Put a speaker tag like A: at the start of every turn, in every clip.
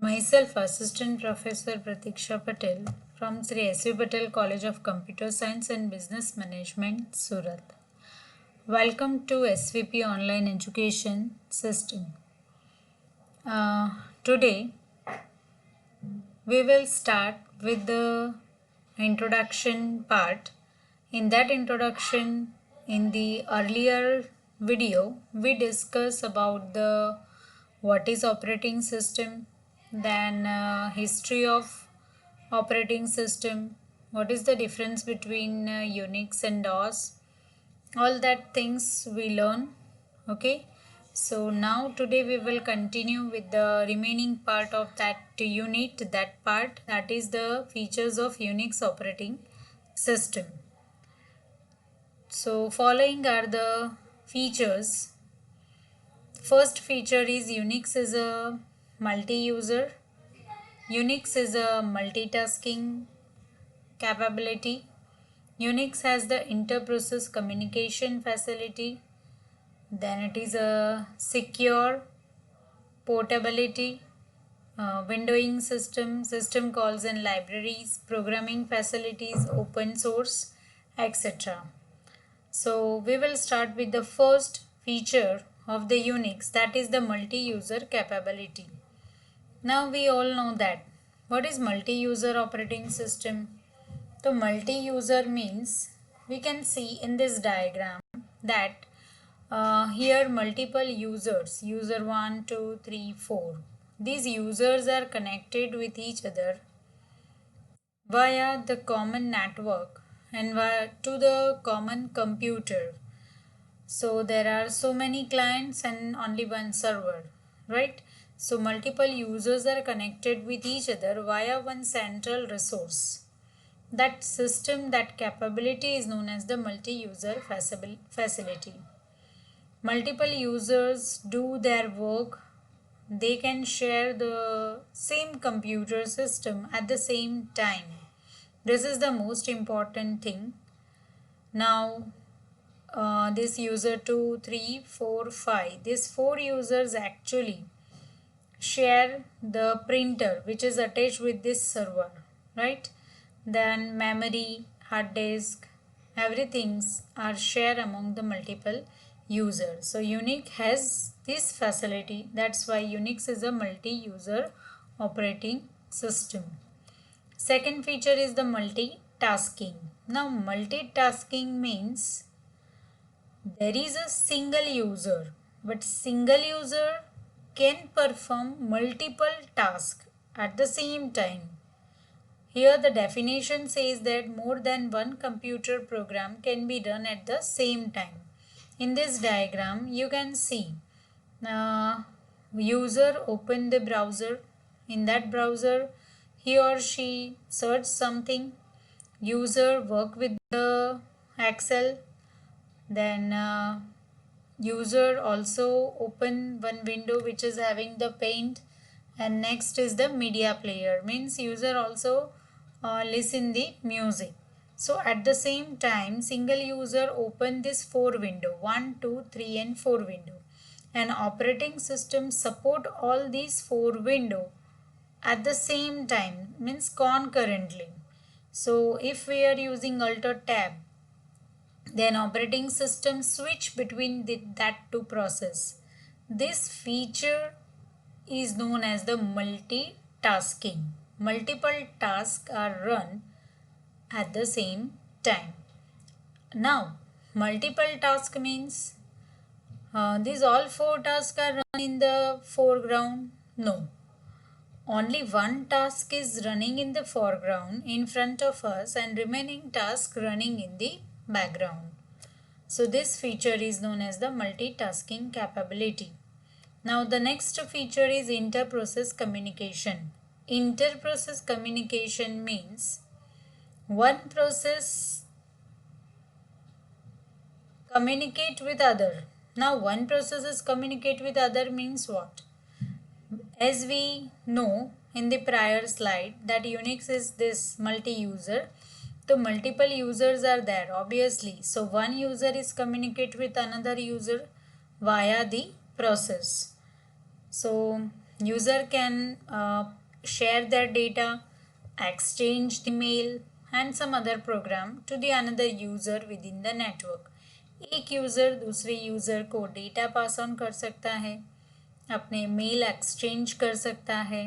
A: Myself, Assistant Professor Pratiksha Patel from Sri S.V. Patel College of Computer Science and Business Management, Surat. Welcome to SVP Online Education System. Today, we will start with the introduction part. In that introduction, in the earlier video, we discuss about the what is operating system, then history of operating system, what is the difference between Unix and DOS, all that things we learn. Okay, so now today we will continue with the remaining part of that unit, that part, that is the features of Unix operating system. So following are the features. First feature is Unix is a multi-user. Unix is a multitasking capability. Unix has the inter-process communication facility. Then it is a secure portability, windowing system calls and libraries, programming facilities, open source, etc. So we will start with the first feature of the Unix, that is the multi-user capability. Now we all know that. What is multi-user operating system? So multi-user means we can see in this diagram that here multiple users, user 1, 2, 3, 4. These users are connected with each other via the common network and to the common computer. So there are so many clients and only one server, right? So multiple users are connected with each other via one central resource. That system, that capability is known as the multi-user facility. Multiple users do their work. They can share the same computer system at the same time. This is the most important thing. Now, this user 2, 3, 4, 5. These 4 users actually share the printer which is attached with this server, right? Then memory, hard disk, everything are shared among the multiple users. So Unix has this facility. That's why Unix is a multi-user operating system. Second feature is the multitasking. Now multitasking means there is a single user, but single user can perform multiple tasks at the same time. Here the definition says that more than one computer program can be done at the same time. In this diagram you can see user open the browser. In that browser he or she search something. User work with the Excel. Then user also open one window which is having the paint, and next is the media player, means user also listen the music. So at the same time single user open this 4 window, 1, 2, 3 and 4 window, and operating system support all these 4 window at the same time, means concurrently. So if we are using Alt or Tab, then operating system switch between that two process. This feature is known as the multitasking. Multiple tasks are run at the same time. Now multiple task means these all 4 tasks are run in the foreground? No. Only one task is running in the foreground in front of us and remaining task running in the background. So this feature is known as the multitasking capability. Now the next feature is inter-process communication. Inter-process communication means one process communicate with other. Now one process is communicate with other means what? As we know in the prior slide that Unix is this multi-user. So multiple users are there obviously. So one user is communicate with another user via the process. So User can share their data, exchange the mail and some other program to the another user within the network. एक user दूसरे user को data pass on कर सकता है, अपने mail exchange कर सकता है,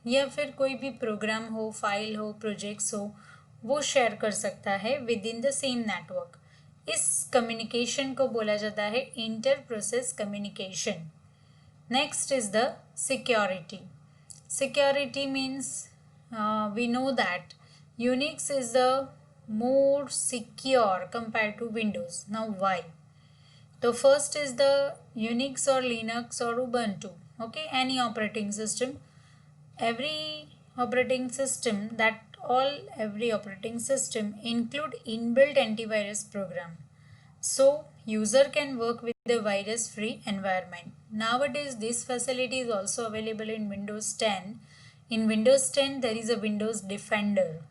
A: या फिर कोई भी प्रोग्राम हो, फाइल हो, प्रोजेक्ट्स हो, वो शेयर कर सकता है with in the same network. इस कम्युनिकेशन को बोला जाता है inter process communication. Next is the security. Security means we know that Unix is the more secure compared to Windows. Now why? So first is the Unix or Linux or Ubuntu. Okay, any operating system. Every operating system every operating system include inbuilt antivirus program. So user can work with the virus free environment. Nowadays this facility is also available in Windows 10. In Windows 10 there is a Windows Defender.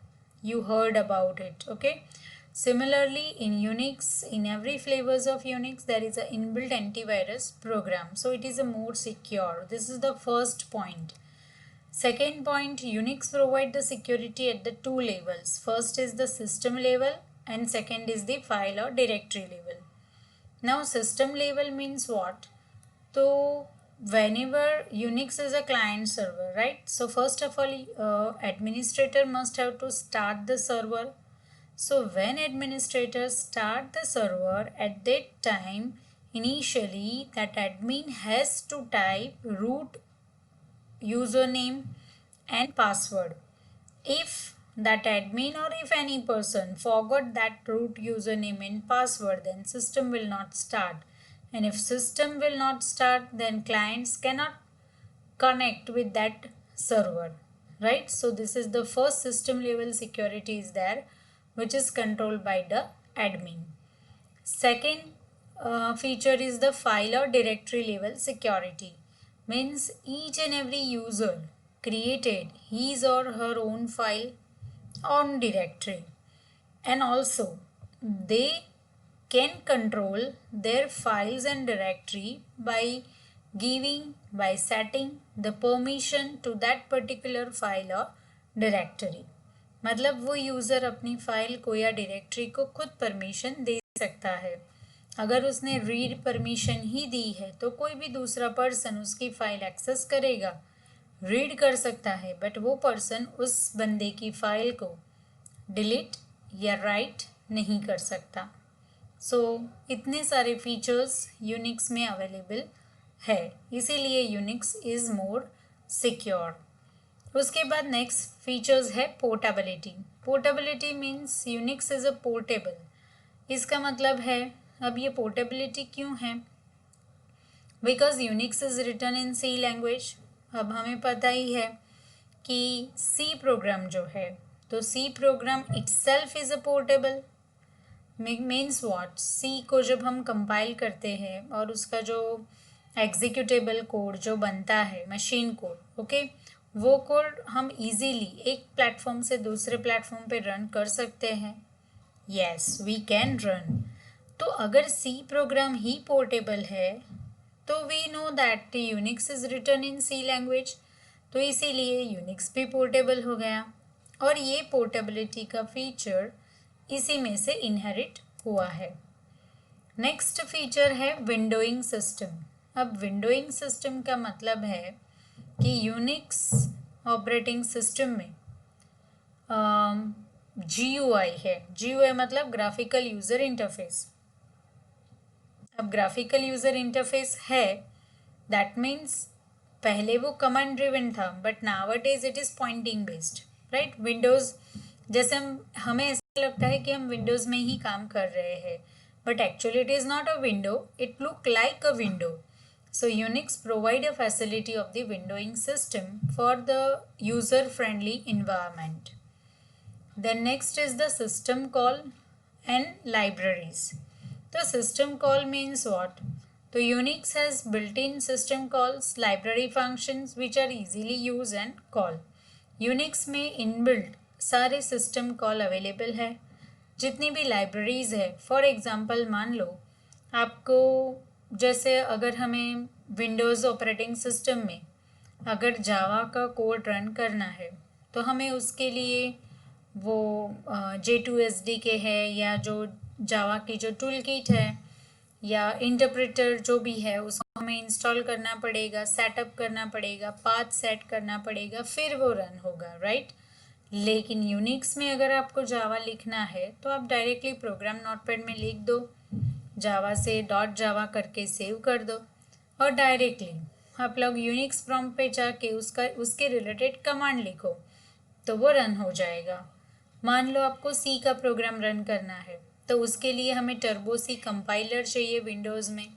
A: You heard about it, okay? Similarly in Unix, in every flavors of Unix there is an inbuilt antivirus program. So it is a more secure. This is the first point. Second point, Unix provide the security at the two levels. First is the system level and second is the file or directory level. Now system level means what? So whenever Unix is a client server, right? So first of all, administrator must have to start the server. So when administrators start the server, at that time initially that admin has to type root username and password. If that admin or if any person forgot that root username and password, then system will not start. And if system will not start, then clients cannot connect with that server, right? So this is the first system level security is there, which is controlled by the admin. Second feature is the file or directory level security. Means each and every user created his or her own file on directory, and also they can control their files and directory by setting the permission to that particular file or directory. मतलब वो user अपनी file को या directory को खुद permission दे सकता है. अगर उसने रीड परमिशन ही दी है तो कोई भी दूसरा पर्सन उसकी फाइल एक्सेस करेगा, रीड कर सकता है, बट वो पर्सन उस बंदे की फाइल को डिलीट या राइट नहीं कर सकता. सो इतने सारे फीचर्स यूनिक्स में अवेलेबल है, इसीलिए यूनिक्स इज़ मोर सिक्योर. उसके बाद नेक्स्ट फीचर्स है portability. Portability means Unix is a portable. इसका मतलब है, अब ये पोर्टेबिलिटी क्यों है? Because Unix is written in C language. अब हमें पता ही है कि सी प्रोग्राम जो है, तो C program itself is a portable. Means what? C को जब हम कंपाइल करते हैं और उसका जो एग्जीक्यूटेबल कोड जो बनता है, मशीन कोड, ओके, वो कोड हम इजीली एक प्लेटफॉर्म से दूसरे प्लेटफॉर्म पे रन कर सकते हैं. Yes, we can run. तो अगर सी प्रोग्राम ही पोर्टेबल है तो we know that Unix is written in C language, तो इसीलिए यूनिक्स भी पोर्टेबल हो गया. और ये पोर्टेबिलिटी का फीचर इसी में से इनहेरिट हुआ है. नेक्स्ट फीचर है विंडोइंग सिस्टम. अब विंडोइंग सिस्टम का मतलब है कि यूनिक्स ऑपरेटिंग सिस्टम में GUI है. GUI मतलब ग्राफिकल यूज़र इंटरफेस. अब ग्राफिकल यूज़र इंटरफेस है, दैट मीन्स पहले वो कमांड ड्रिवन था, but nowadays it is Poynting based, right? Windows जैसे हमें ऐसा लगता है कि हम विंडोज़ में ही काम कर रहे हैं, but actually it is not a window, it look like a window. So Unix provide a facility of the windowing system for the user-friendly environment. Then next is the system call and libraries. The system call means what? So Unix has built-in system calls, library functions which are easily used and call. Unix में inbuilt सारे system call available है. जितनी भी libraries है, for example मान लो आपको, जैसे अगर हमें विंडोज़ ऑपरेटिंग सिस्टम में अगर जावा का कोड रन करना है तो हमें उसके लिए वो J2SDK है या जो जावा की जो टूल किट है या इंटरप्रेटर जो भी है उसको हमें इंस्टॉल करना पड़ेगा, सेटअप करना पड़ेगा, पाथ सेट करना पड़ेगा, फिर वो रन होगा, राइट। लेकिन यूनिक्स में अगर आपको जावा लिखना है तो आप डायरेक्टली प्रोग्राम नोटपैड में लिख दो, जावा से डॉट जावा करके सेव कर दो और डायरेक्टली आप लोग यूनिक्स प्रॉम्प्ट पे जाके उसके रिलेटेड कमांड लिखो तो वो रन हो जाएगा। मान लो आपको सी का प्रोग्राम रन करना है तो उसके लिए हमें टर्बो सी कंपाइलर चाहिए विंडोज़ में।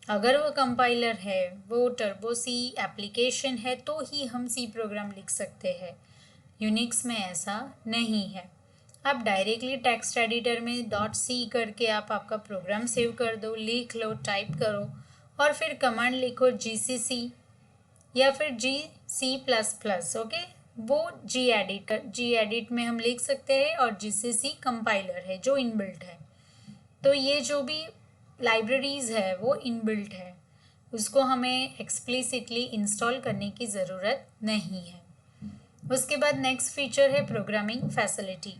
A: अगर वो कंपाइलर है, वो टर्बो सी एप्लीकेशन है तो ही हम सी प्रोग्राम लिख सकते हैं। यूनिक्स में ऐसा नहीं है। आप डायरेक्टली टेक्स्ट एडिटर में डॉट सी करके आप आपका प्रोग्राम सेव कर दो, लिख लो, टाइप करो और फिर कमांड लिखो GCC या फिर G++, ओके। वो जी एडिट में हम लिख सकते हैं और GCC कंपाइलर है जो इनबिल्ट है। तो ये जो भी लाइब्रेरीज है वो इनबिल्ट है, उसको हमें एक्सप्लिसिटली इंस्टॉल करने की ज़रूरत नहीं है। उसके बाद नेक्स्ट फीचर है प्रोग्रामिंग फैसिलिटी।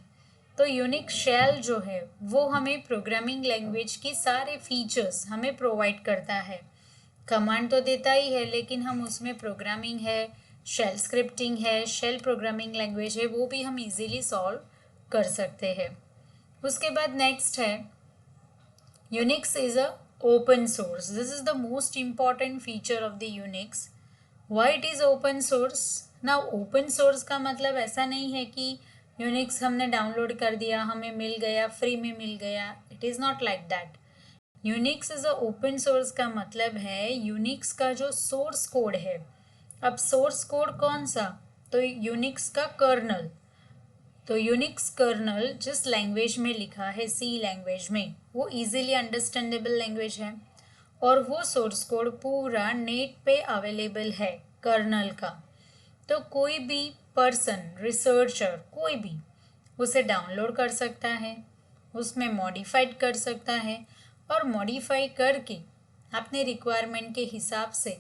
A: तो यूनिक्स शेल जो है वो हमें प्रोग्रामिंग लैंग्वेज की सारे फीचर्स हमें प्रोवाइड करता है। कमांड तो देता ही है लेकिन हम उसमें प्रोग्रामिंग है, शेल स्क्रिप्टिंग है, शेल प्रोग्रामिंग लैंग्वेज है, वो भी हम इजीली सॉल्व कर सकते हैं। उसके बाद नेक्स्ट है Unix is a open source. This is the most important feature of the Unix. Why it is open source? ना ओपन सोर्स का मतलब ऐसा नहीं है कि यूनिक्स हमने डाउनलोड कर दिया, हमें मिल गया, फ्री में मिल गया। It is not like that. Unix is a open source का मतलब है यूनिक्स का जो सोर्स कोड है। अब सोर्स कोड कौन सा? तो यूनिक्स का कर्नल। तो यूनिक्स कर्नल जिस लैंग्वेज में लिखा है, सी लैंग्वेज में, वो इजीली अंडरस्टैंडेबल लैंग्वेज है और वो सोर्स कोड पूरा नेट पे अवेलेबल है कर्नल का। तो कोई भी पर्सन, रिसर्चर, कोई भी उसे डाउनलोड कर सकता है, उसमें मॉडिफाइड कर सकता है और मॉडिफाई करके अपने रिक्वायरमेंट के हिसाब से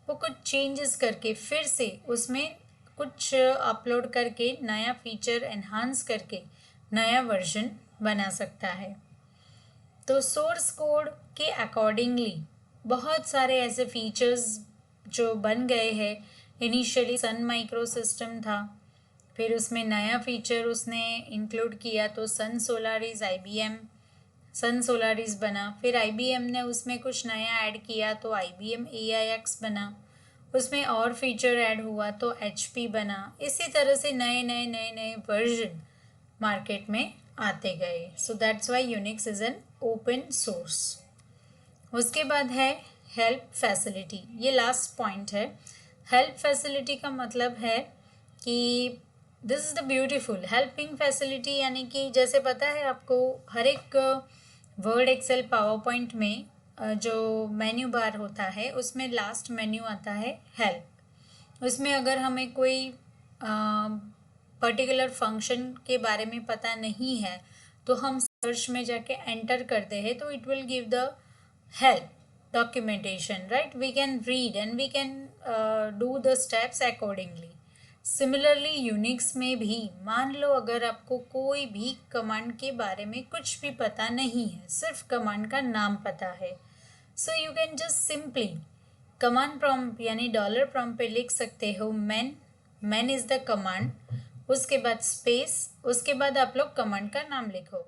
A: वो कुछ चेंजेस करके फिर से उसमें कुछ अपलोड करके नया फीचर एनहांस करके नया वर्जन बना सकता है। तो सोर्स कोड के अकॉर्डिंगली बहुत सारे ऐसे फीचर्स जो बन गए हैं। इनिशियली सन माइक्रो सिस्टम था, फिर उसमें नया फीचर उसने इंक्लूड किया तो सन सोलारिस IBM सन सोलारिस बना। फिर IBM ने उसमें कुछ नया ऐड किया तो IBM AIX बना। उसमें और फीचर ऐड हुआ तो HP बना। इसी तरह से नए नए नए नए वर्जन मार्केट में आते गए। So that's why Unix is an open source. उसके बाद है हेल्प फैसिलिटी। ये लास्ट पॉइंट है। हेल्प फैसिलिटी का मतलब है कि this is the beautiful helping facility, यानी कि जैसे पता है आपको हर एक वर्ड, एक्सेल, पावर पॉइंट में जो मेन्यू बार होता है उसमें लास्ट मेन्यू आता है हेल्प। उसमें अगर हमें कोई पर्टिकुलर फंक्शन के बारे में पता नहीं है तो हम सर्च में जाके एंटर करते हैं तो it will give the help documentation, right? We can read and we can do the steps accordingly. Similarly Unix में भी मान लो अगर आपको कोई भी कमांड के बारे में कुछ भी पता नहीं है, सिर्फ कमांड का नाम पता है, so you can just simply command prompt यानी डॉलर प्रॉम्प्ट पे लिख सकते हो मैन इज़ द कमांड, उसके बाद स्पेस, उसके बाद आप लोग कमांड का नाम लिखो।